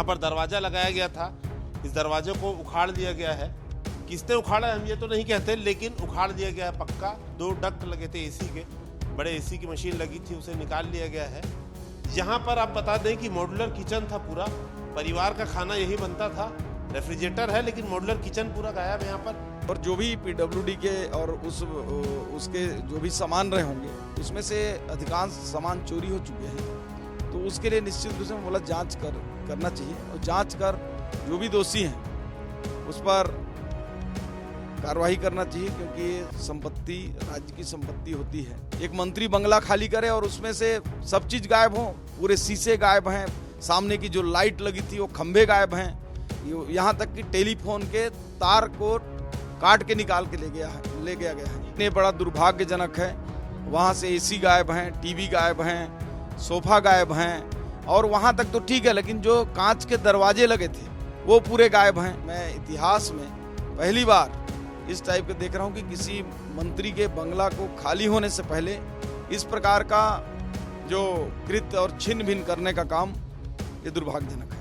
यहाँ पर दरवाज़ा लगाया गया था, इस दरवाजे को उखाड़ दिया गया है। किसने उखाड़ा है हम ये तो नहीं कहते, लेकिन उखाड़ दिया गया है पक्का। 2 डक्ट लगे थे एसी के, बड़े एसी की मशीन लगी थी, उसे निकाल लिया गया है। यहाँ पर आप बता दें कि मॉड्यूलर किचन था पूरा, परिवार का खाना यही बनता था। रेफ्रिजरेटर है लेकिन मॉड्यूलर किचन पूरा गायब है यहाँ पर। और जो भी पीडब्ल्यूडी के और उसके जो भी सामान रहे होंगे उसमें से अधिकांश सामान चोरी हो चुके हैं, तो उसके लिए निश्चित रूप से मैं बोला जांच करना चाहिए और जांच कर जो भी दोषी हैं उस पर कार्रवाई करना चाहिए, क्योंकि ये संपत्ति राज्य की संपत्ति होती है। एक मंत्री बंगला खाली करे और उसमें से सब चीज़ गायब हो, पूरे शीशे गायब हैं, सामने की जो लाइट लगी थी वो खंभे गायब हैं, यहाँ तक कि टेलीफोन के तार को काट के निकाल के ले गया गया है। इतने बड़ा दुर्भाग्यजनक है। वहाँ से एसी गायब हैं, टीवी गायब हैं, सोफा गायब हैं, और वहाँ तक तो ठीक है, लेकिन जो कांच के दरवाजे लगे थे वो पूरे गायब हैं। मैं इतिहास में पहली बार इस टाइप के देख रहा हूँ कि किसी मंत्री के बंगला को खाली होने से पहले इस प्रकार का जो कृत्य और छिन्न भिन्न करने का काम, ये दुर्भाग्यजनक है।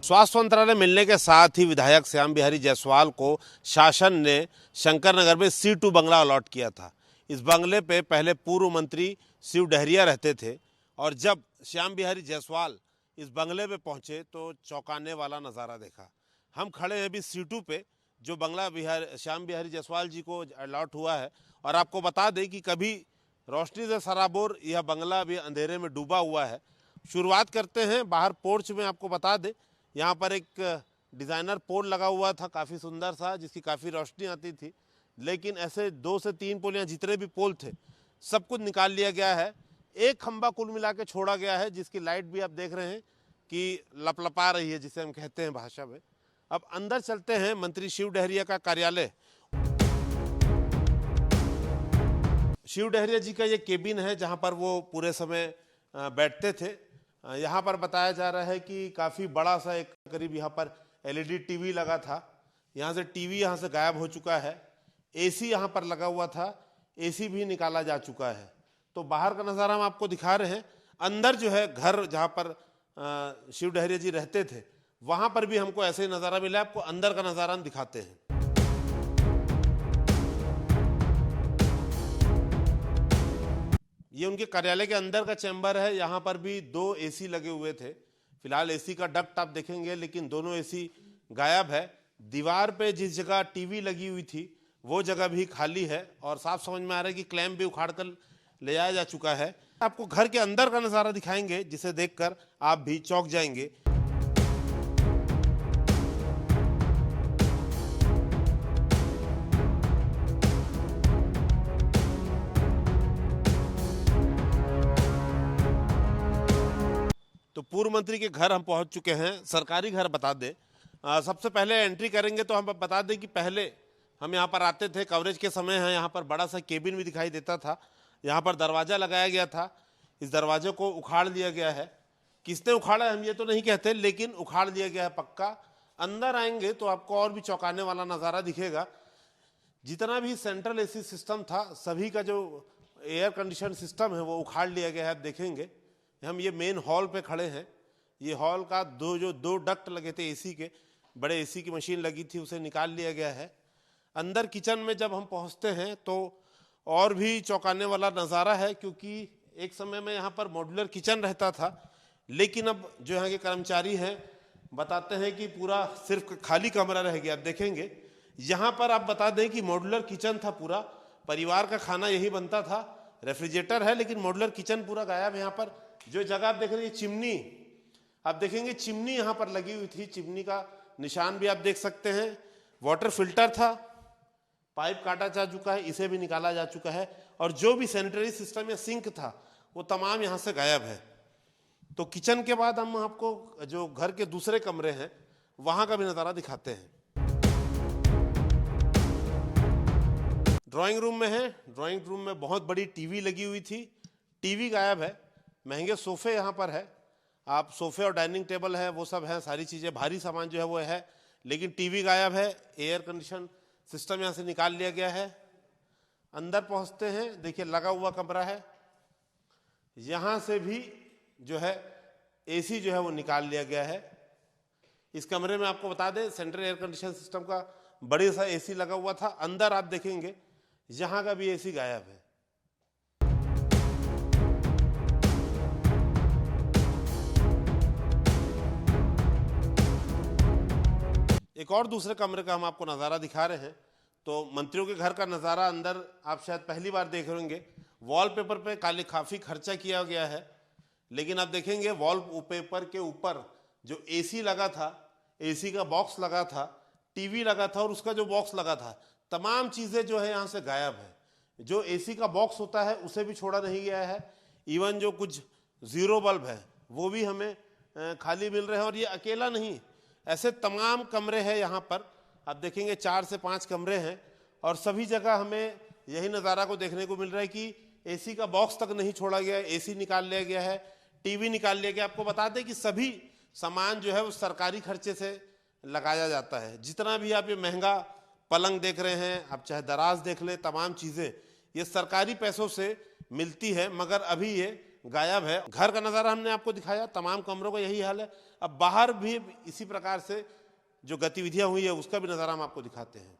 स्वास्थ्य मंत्रालय मिलने के साथ ही विधायक श्याम बिहारी जायसवाल को शासन ने शंकर नगर में C2 बंगला अलॉट किया था। इस बंगले पे पहले पूर्व मंत्री शिव डहरिया रहते थे, और जब श्याम बिहारी जायसवाल इस बंगले पे पहुंचे तो चौंकाने वाला नज़ारा देखा। हम खड़े हैं अभी C2 पे, जो बंगला श्याम बिहारी जायसवाल जी को अलॉट हुआ है। और आपको बता दें कि कभी रोशनी से सराबोर यह बंगला अभी अंधेरे में डूबा हुआ है। शुरुआत करते हैं बाहर पोर्च में। आपको बता दें यहाँ पर एक डिज़ाइनर पोल लगा हुआ था, काफ़ी सुंदर सा, जिसकी काफ़ी रोशनी आती थी, लेकिन ऐसे 2 से 3 पोल, यहाँ जितने भी पोल थे सब कुछ निकाल लिया गया है। एक खंबा कुल मिला के छोड़ा गया है, जिसकी लाइट भी आप देख रहे हैं कि लपलपा रही है, जिसे हम कहते हैं भाषा में। अब अंदर चलते हैं मंत्री शिव डहरिया का कार्यालय। शिव डहरिया जी का ये केबिन है जहाँ पर वो पूरे समय बैठते थे। यहाँ पर बताया जा रहा है कि काफ़ी बड़ा सा एक करीब यहाँ पर LED टीवी लगा था। यहाँ से टीवी यहाँ से गायब हो चुका है। एसी यहाँ पर लगा हुआ था, एसी भी निकाला जा चुका है। तो बाहर का नज़ारा हम आपको दिखा रहे हैं। अंदर जो है घर जहाँ पर शिव डहरिया जी रहते थे, वहाँ पर भी हमको ऐसे ही नज़ारा मिला। आपको अंदर का नज़ारा हम दिखाते हैं। ये उनके कार्यालय के अंदर का चैम्बर है। यहाँ पर भी 2 एसी लगे हुए थे। फिलहाल एसी का डक्ट आप देखेंगे, लेकिन दोनों एसी गायब है। दीवार पे जिस जगह टीवी लगी हुई थी वो जगह भी खाली है, और साफ समझ में आ रहा है कि क्लैंप भी उखाड़ कर ले जाया जा चुका है। आपको घर के अंदर का नज़ारा दिखाएंगे, जिसे देखकर आप भी चौंक जाएंगे। तो पूर्व मंत्री के घर हम पहुंच चुके हैं। सरकारी घर बता दें, सबसे पहले एंट्री करेंगे तो हम बता दें कि पहले हम यहाँ पर आते थे, कवरेज के समय है, यहाँ पर बड़ा सा केबिन भी दिखाई देता था। यहाँ पर दरवाज़ा लगाया गया था, इस दरवाजे को उखाड़ दिया गया है। किसने उखाड़ा है हम ये तो नहीं कहते, लेकिन उखाड़ दिया गया है पक्का। अंदर आएंगे तो आपको और भी चौंकाने वाला नज़ारा दिखेगा। जितना भी सेंट्रल AC सिस्टम था, सभी का जो एयर कंडीशन सिस्टम है वो उखाड़ लिया गया है। आप देखेंगे हम ये मेन हॉल पे खड़े हैं। ये हॉल का 2 डक्ट लगे थे एसी के, बड़े एसी की मशीन लगी थी, उसे निकाल लिया गया है। अंदर किचन में जब हम पहुंचते हैं तो और भी चौंकाने वाला नज़ारा है, क्योंकि एक समय में यहाँ पर मॉड्यूलर किचन रहता था, लेकिन अब जो यहाँ के कर्मचारी हैं बताते हैं कि पूरा सिर्फ खाली कमरा रह गया। आप देखेंगे यहाँ पर, आप बता दें कि मॉड्यूलर किचन था पूरा, परिवार का खाना यही बनता था। रेफ्रिजरेटर है लेकिन मॉड्यूलर किचन पूरा गायब है। यहाँ पर जो जगह आप देख रहे हैं चिमनी, आप देखेंगे चिमनी यहाँ पर लगी हुई थी, चिमनी का निशान भी आप देख सकते हैं। वाटर फिल्टर था, पाइप काटा जा चुका है, इसे भी निकाला जा चुका है। और जो भी सैनिटरी सिस्टम या सिंक था वो तमाम यहाँ से गायब है। तो किचन के बाद हम आपको जो घर के दूसरे कमरे हैं वहाँ का भी नज़ारा दिखाते हैं। ड्राइंग रूम में है। ड्राइंग रूम में बहुत बड़ी टीवी लगी हुई थी, टीवी गायब है। महंगे सोफे यहाँ पर है, आप सोफे और डाइनिंग टेबल है वो सब है, सारी चीज़ें भारी सामान जो है वो है, लेकिन टीवी गायब है। एयर कंडीशन सिस्टम यहाँ से निकाल लिया गया है। अंदर पहुँचते हैं, देखिए लगा हुआ कमरा है, यहाँ से भी जो है एसी जो है वो निकाल लिया गया है। इस कमरे में आपको बता दें सेंट्रल एयर कंडीशन सिस्टम का बड़ी सा एसी लगा हुआ था। अंदर आप देखेंगे यहाँ का भी एसी गायब है। एक और दूसरे कमरे का हम आपको नज़ारा दिखा रहे हैं। तो मंत्रियों के घर का नज़ारा अंदर आप शायद पहली बार देख रहे होंगे। वॉलपेपर पे काफ़ी खर्चा किया गया है, लेकिन आप देखेंगे वॉलपेपर के ऊपर जो एसी लगा था, एसी का बॉक्स लगा था, टीवी लगा था और उसका जो बॉक्स लगा था, तमाम चीज़ें जो है यहाँ से गायब है। जो एसी का बॉक्स होता है उसे भी छोड़ा नहीं गया है। इवन जो कुछ जीरो बल्ब है वो भी हमें खाली मिल रहे हैं। और ये अकेला नहीं, ऐसे तमाम कमरे हैं यहाँ पर। आप देखेंगे 4 से 5 कमरे हैं और सभी जगह हमें यही नज़ारा को देखने को मिल रहा है कि एसी का बॉक्स तक नहीं छोड़ा गया है, एसी निकाल लिया गया है, टीवी निकाल लिया गया। आपको बता दें कि सभी सामान जो है वो सरकारी खर्चे से लगाया जाता है। जितना भी आप ये महंगा पलंग देख रहे हैं, आप चाहे दराज देख लें, तमाम चीज़ें ये सरकारी पैसों से मिलती है, मगर अभी ये गायब है। घर का नज़ारा हमने आपको दिखाया, तमाम कमरों का यही हाल है। अब बाहर भी इसी प्रकार से जो गतिविधियां हुई है उसका भी नज़ारा हम आपको दिखाते हैं।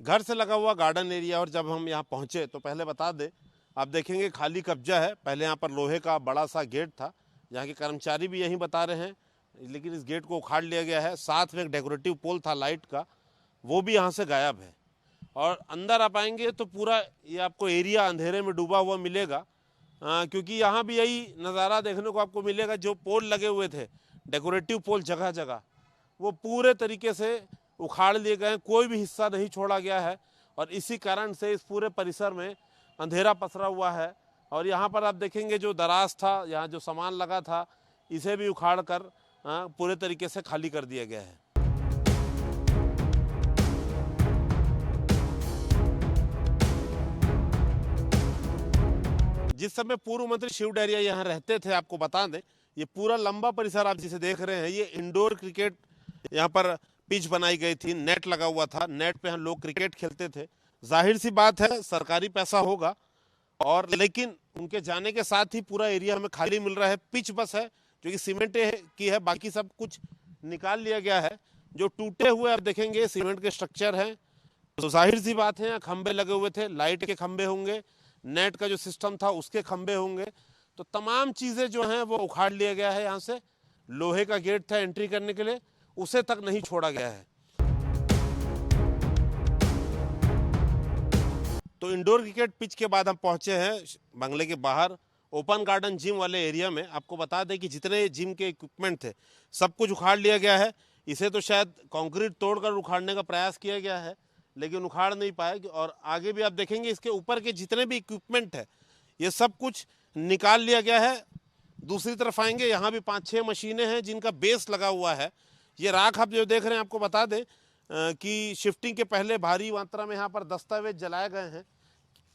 घर से लगा हुआ गार्डन एरिया। और जब हम यहाँ पहुँचे तो पहले बता दें, आप देखेंगे खाली कब्जा है। पहले यहाँ पर लोहे का बड़ा सा गेट था, यहाँ के कर्मचारी भी यहीं बता रहे हैं, लेकिन इस गेट को उखाड़ लिया गया है। साथ में एक डेकोरेटिव पोल था लाइट का, वो भी यहाँ से गायब है। और अंदर आप आएंगे तो पूरा ये आपको एरिया अंधेरे में डूबा हुआ मिलेगा, क्योंकि यहाँ भी यही नज़ारा देखने को आपको मिलेगा। जो पोल लगे हुए थे, डेकोरेटिव पोल जगह जगह, वो पूरे तरीके से उखाड़ लिए गए, कोई भी हिस्सा नहीं छोड़ा गया है। और इसी कारण से इस पूरे परिसर में अंधेरा पसरा हुआ है। और यहाँ पर आप देखेंगे जो दराज था, यहाँ जो सामान लगा था, इसे भी उखाड़ कर पूरे तरीके से खाली कर दिया गया है। जिस समय पूर्व मंत्री शिव डहरिया यहाँ रहते थे, आपको बता दें ये पूरा लंबा परिसर आप जिसे देख रहे हैं, ये इंडोर क्रिकेट, यहाँ पर पिच बनाई गई थी, नेट लगा हुआ था, नेट पे हम लोग क्रिकेट खेलते थे। जाहिर सी बात है सरकारी पैसा होगा, और लेकिन उनके जाने के साथ ही पूरा एरिया हमें खाली मिल रहा है। पिच बस है जो कि सीमेंट की है, बाकी सब कुछ निकाल लिया गया है। जो टूटे हुए आप देखेंगे सीमेंट के स्ट्रक्चर हैं। तो जाहिर सी बात है खंबे लगे हुए थे, लाइट के खंबे होंगे, नेट का जो सिस्टम था उसके खंबे होंगे। तो तमाम चीज़ें जो हैं वो उखाड़ लिया गया है। यहाँ से लोहे का गेट था एंट्री करने के लिए, उसे तक नहीं छोड़ा गया है। तो इंडोर क्रिकेट पिच के बाद हम पहुंचे हैं बंगले के बाहर ओपन गार्डन जिम वाले एरिया में। आपको बता दें कि जितने जिम के इक्विपमेंट थे सब कुछ उखाड़ लिया गया है। इसे तो शायद कंक्रीट तोड़कर उखाड़ने का प्रयास किया गया है, लेकिन उखाड़ नहीं पाए। और आगे भी आप देखेंगे इसके ऊपर के जितने भी इक्विपमेंट है ये सब कुछ निकाल लिया गया है। दूसरी तरफ आएंगे, यहाँ भी 5-6 मशीनें हैं जिनका बेस लगा हुआ है। ये राख आप जो देख रहे हैं, आपको बता दें कि शिफ्टिंग के पहले भारी मात्रा में यहाँ पर दस्तावेज जलाए गए हैं।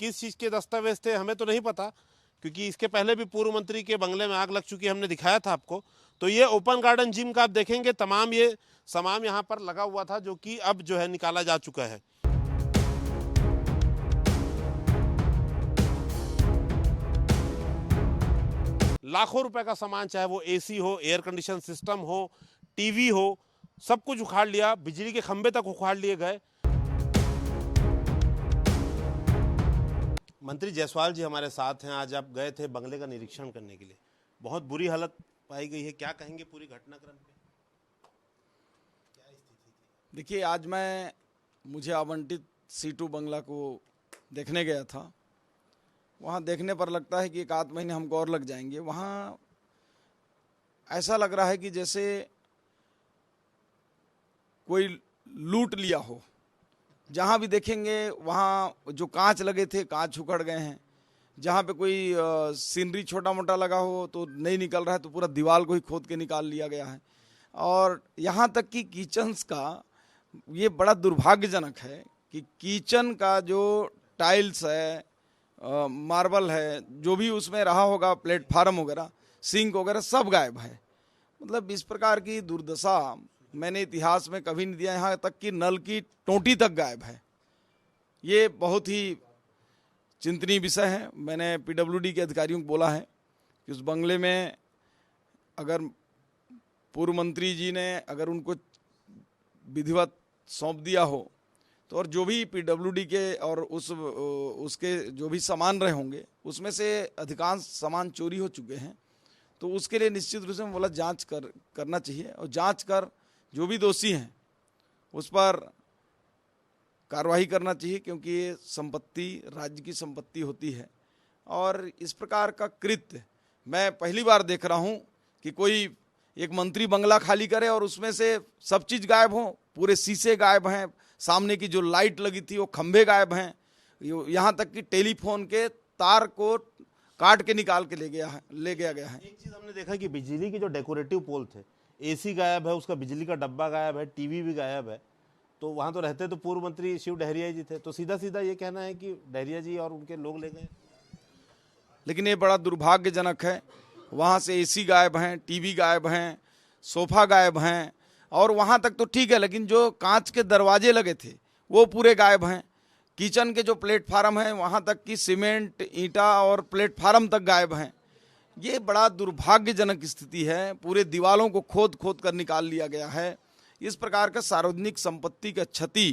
किस चीज़ के दस्तावेज थे हमें तो नहीं पता, क्योंकि इसके पहले भी पूर्व मंत्री के बंगले में आग लग चुकी है, हमने दिखाया था आपको। तो ये ओपन गार्डन जिम का आप देखेंगे तमाम ये सामान यहाँ पर लगा हुआ था, जो कि अब जो है निकाला जा चुका है। लाखों रुपए का सामान, चाहे वो एसी हो, एयर कंडीशन सिस्टम हो, टीवी हो, सब कुछ उखाड़ लिया। बिजली के खंभे तक उखाड़ लिए गए। मंत्री जायसवाल जी हमारे साथ हैं। आज आप गए थे बंगले का निरीक्षण करने के लिए, बहुत बुरी हालत पाई गई है, क्या कहेंगे पूरी घटनाक्रम पे? क्या स्थिति थी? देखिए, आज मुझे आवंटित C2 बंगला को देखने गया था। वहाँ देखने पर लगता है कि 1 आध महीने हमको और लग जाएंगे। वहाँ ऐसा लग रहा है कि जैसे कोई लूट लिया हो। जहाँ भी देखेंगे वहाँ जो कांच लगे थे कांच उखड़ गए हैं। जहाँ पे कोई सीनरी छोटा मोटा लगा हो तो नहीं निकल रहा है, तो पूरा दीवार को ही खोद के निकाल लिया गया है। और यहाँ तक कि किचन्स का ये बड़ा दुर्भाग्यजनक है कि किचन का जो टाइल्स है, मार्बल है, जो भी उसमें रहा होगा, प्लेटफार्म वगैरह, सिंक वगैरह सब गायब है। मतलब इस प्रकार की दुर्दशा मैंने इतिहास में कभी नहीं दिया। यहाँ तक कि नल की टोंटी तक गायब है। ये बहुत ही चिंतनीय विषय है। मैंने पीडब्ल्यूडी के अधिकारियों को बोला है कि उस बंगले में अगर पूर्व मंत्री जी ने अगर उनको विधिवत सौंप दिया हो तो, और जो भी पीडब्ल्यूडी के और उसके जो भी सामान रहे होंगे उसमें से अधिकांश सामान चोरी हो चुके हैं, तो उसके लिए निश्चित रूप से मैं बोला जांच करना चाहिए। और जांच कर जो भी दोषी हैं उस पर कार्रवाई करना चाहिए, क्योंकि ये संपत्ति राज्य की संपत्ति होती है। और इस प्रकार का कृत्य मैं पहली बार देख रहा हूँ कि कोई एक मंत्री बंगला खाली करे और उसमें से सब चीज़ गायब हो। पूरे शीशे गायब हैं, सामने की जो लाइट लगी थी वो खंभे गायब हैं, यहाँ तक कि टेलीफोन के तार को काट के निकाल के ले गया गया है। एक चीज हमने देखा कि बिजली के जो डेकोरेटिव पोल थे, एसी गायब है, उसका बिजली का डब्बा गायब है, टीवी भी गायब है। तो वहां तो रहते तो पूर्व मंत्री शिव डहरिया जी थे, तो सीधा सीधा ये कहना है कि डहरिया जी और उनके लोग ले गए। लेकिन ये बड़ा दुर्भाग्यजनक है। वहाँ से एसी गायब हैं, टीवी गायब हैं, सोफा गायब हैं, और वहाँ तक तो ठीक है, लेकिन जो कांच के दरवाजे लगे थे वो पूरे गायब हैं। किचन के जो प्लेटफार्म है वहाँ तक कि सीमेंट, ईंटा और प्लेटफार्म तक गायब हैं। ये बड़ा दुर्भाग्यजनक स्थिति है। पूरे दीवालों को खोद खोद कर निकाल लिया गया है। इस प्रकार का सार्वजनिक संपत्ति का क्षति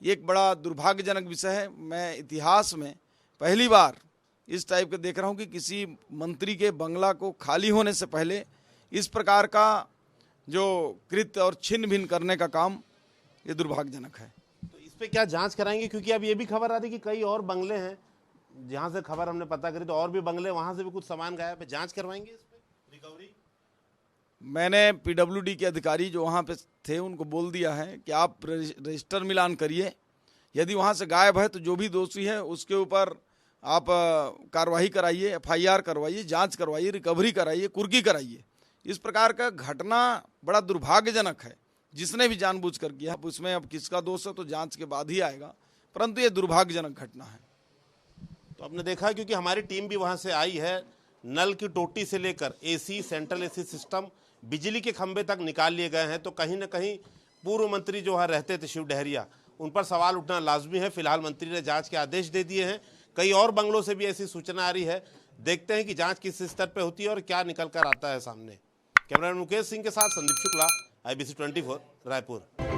ये एक बड़ा दुर्भाग्यजनक विषय है। मैं इतिहास में पहली बार इस टाइप का देख रहा हूँ कि किसी मंत्री के बंगला को खाली होने से पहले इस प्रकार का जो कृत्य और छिन्न भिन्न करने का काम ये दुर्भाग्यजनक है। तो इस पे क्या जांच कराएंगे? क्योंकि अब ये भी खबर आ रही कि कई और बंगले हैं, जहां से खबर हमने पता करी तो और भी बंगले, वहां से भी कुछ सामान गायब है। जांच करवाएंगे इस पे, रिकवरी? मैंने पीडब्ल्यूडी के अधिकारी जो वहाँ पे थे उनको बोल दिया है कि आप रजिस्टर मिलान करिए। यदि वहाँ से गायब है तो जो भी दोषी है उसके ऊपर आप कार्रवाई कराइए, एफआईआर करवाइए, जांच करवाइए, रिकवरी कराइए, कुर्की कराइए। इस प्रकार का घटना बड़ा दुर्भाग्यजनक है। जिसने भी जानबूझकर किया, उसमें अब किसका दोष है तो जांच के बाद ही आएगा, परंतु ये दुर्भाग्यजनक घटना है। तो आपने देखा, क्योंकि हमारी टीम भी वहां से आई है, नल की टोटी से लेकर एसी, सेंट्रल एसी सिस्टम, बिजली के खंभे तक निकाल लिए गए हैं। तो कहीं ना कहीं पूर्व मंत्री जो वहाँ रहते थे शिव डहरिया, उन पर सवाल उठना लाजमी है। फिलहाल मंत्री ने जांच के आदेश दे दिए हैं। कई और बंगलों से भी ऐसी सूचना आ रही है। देखते हैं कि जांच किस स्तर पर होती है और क्या निकल कर आता है सामने। कैमरामैन मुकेश सिंह के साथ संदीप शुक्ला, IBC 24 रायपुर।